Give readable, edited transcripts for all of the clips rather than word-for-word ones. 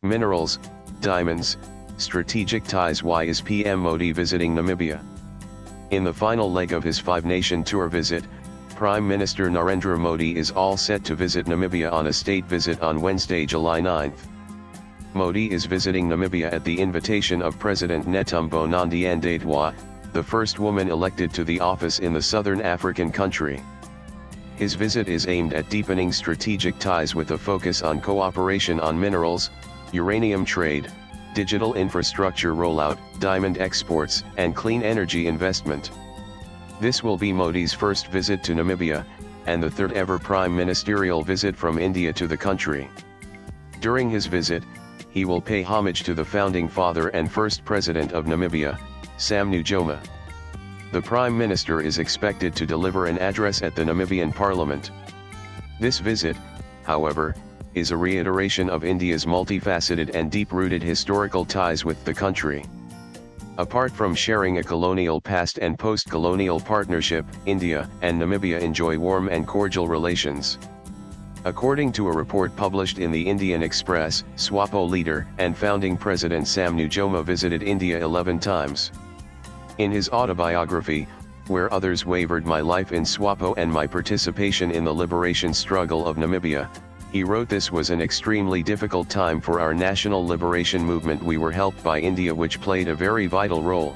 Minerals, diamonds, strategic ties. Why is PM Modi visiting Namibia? In the final leg of his five-nation tour visit, Prime Minister Narendra Modi is all set to visit Namibia on a state visit on Wednesday, July 9. Modi is visiting Namibia at the invitation of President Netumbo Nandi-Ndaitwah, the first woman elected to the office in the southern African country. His visit is aimed at deepening strategic ties with a focus on cooperation on minerals, uranium trade, digital infrastructure rollout, diamond exports, and clean energy investment. This will be Modi's first visit to Namibia, and the third ever prime ministerial visit from India to the country. During his visit, he will pay homage to the founding father and first president of Namibia, Sam Nujoma. The Prime Minister is expected to deliver an address at the Namibian Parliament. This visit, however, is a reiteration of India's multifaceted and deep-rooted historical ties with the country. Apart from sharing a colonial past and post-colonial partnership, India and Namibia enjoy warm and cordial relations. According to a report published in the Indian Express, SWAPO leader and founding president Sam Nujoma visited India 11 times. In his autobiography, Where Others Wavered: My Life in SWAPO and My Participation in the Liberation Struggle of Namibia, he wrote, "This was an extremely difficult time for our national liberation movement. We were helped by India, which played a very vital role."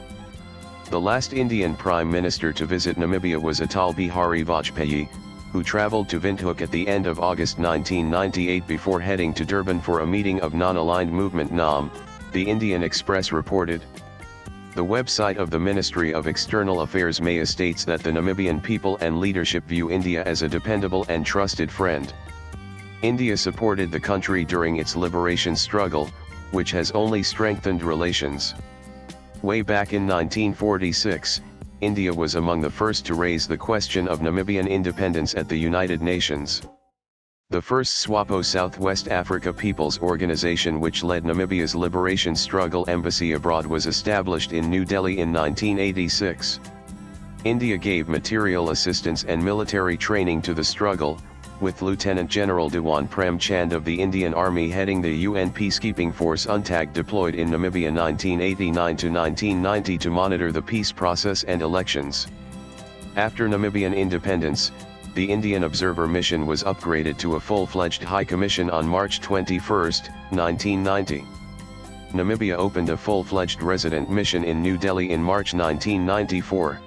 The last Indian Prime Minister to visit Namibia was Atal Bihari Vajpayee, who travelled to Windhoek at the end of August 1998 before heading to Durban for a meeting of non-aligned movement NAM, the Indian Express reported. The website of the Ministry of External Affairs Maya states that the Namibian people and leadership view India as a dependable and trusted friend. India supported the country during its liberation struggle, which has only strengthened relations. Way back in 1946, India was among the first to raise the question of Namibian independence at the United Nations. The first SWAPO Southwest Africa People's Organization, which led Namibia's liberation struggle embassy abroad, was established in New Delhi in 1986. India gave material assistance and military training to the struggle, with Lieutenant General Dewan Prem Chand of the Indian Army heading the UN peacekeeping force UNTAG deployed in Namibia 1989 to 1990 to monitor the peace process and elections. After Namibian independence, the Indian Observer Mission was upgraded to a full-fledged High Commission on March 21, 1990. Namibia opened a full-fledged resident mission in New Delhi in March 1994.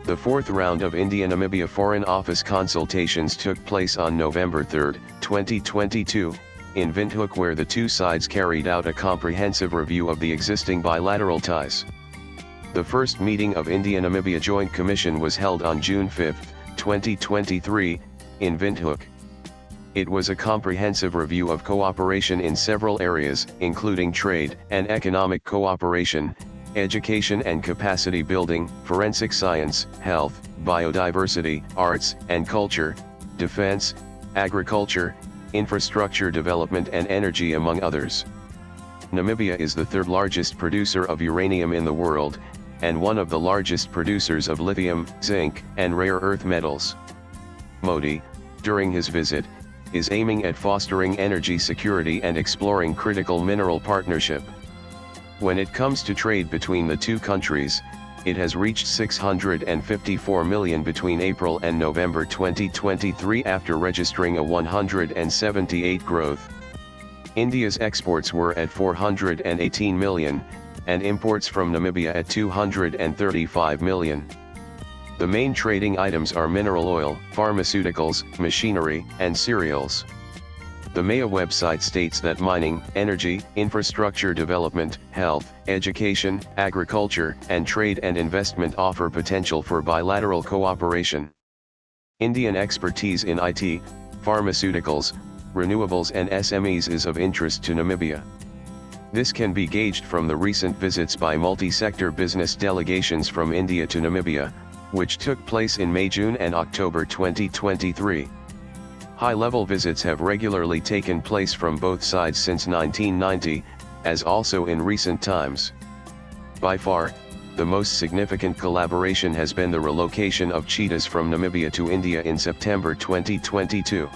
The fourth round of India-Namibia Foreign Office consultations took place on November 3, 2022, in Windhoek, where the two sides carried out a comprehensive review of the existing bilateral ties. The first meeting of India-Namibia Joint Commission was held on June 5, 2023, in Windhoek. It was a comprehensive review of cooperation in several areas, including trade and economic cooperation, education and capacity building, forensic science, health, biodiversity, arts and culture, defense, agriculture, infrastructure development and energy, among others. Namibia is the third largest producer of uranium in the world, and one of the largest producers of lithium, zinc, and rare earth metals. Modi, during his visit, is aiming at fostering energy security and exploring critical mineral partnership. When it comes to trade between the two countries, it has reached $654 million between April and November 2023 after registering a 178% growth. India's exports were at $418 million, and imports from Namibia at $235 million. The main trading items are mineral oil, pharmaceuticals, machinery, and cereals. The Maya website states that mining, energy, infrastructure development, health, education, agriculture, and trade and investment offer potential for bilateral cooperation. Indian expertise in IT, pharmaceuticals, renewables and SMEs is of interest to Namibia. This can be gauged from the recent visits by multi-sector business delegations from India to Namibia, which took place in May, June and October 2023. High-level visits have regularly taken place from both sides since 1990, as also in recent times. By far, the most significant collaboration has been the relocation of cheetahs from Namibia to India in September 2022.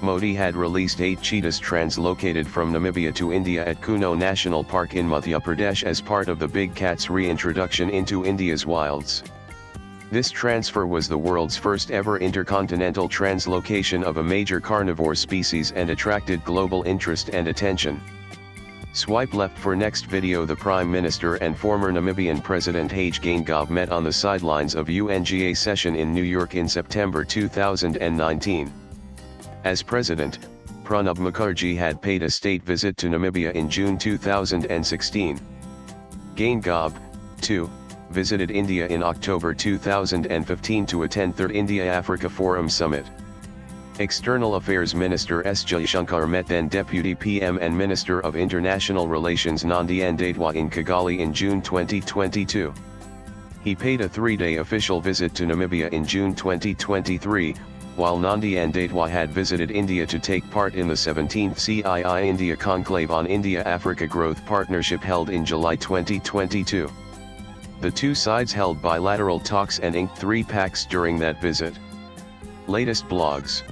Modi had released 8 cheetahs translocated from Namibia to India at Kuno National Park in Madhya Pradesh as part of the big cat's reintroduction into India's wilds. This transfer was the world's first ever intercontinental translocation of a major carnivore species and attracted global interest and attention. Swipe left for next video. The Prime Minister and former Namibian President Hage Geingob met on the sidelines of UNGA session in New York in September 2019. As President, Pranab Mukherjee had paid a state visit to Namibia in June 2016. Geingob, too, visited India in October 2015 to attend 3rd India-Africa Forum Summit. External Affairs Minister S. Jaishankar met then Deputy PM and Minister of International Relations Nandi Ndaitwah in Kigali in June 2022. He paid a 3-day official visit to Namibia in June 2023, while Nandi Ndaitwah had visited India to take part in the 17th CII India Conclave on India-Africa Growth Partnership held in July 2022. The two sides held bilateral talks and inked 3 pacts during that visit. Latest blogs.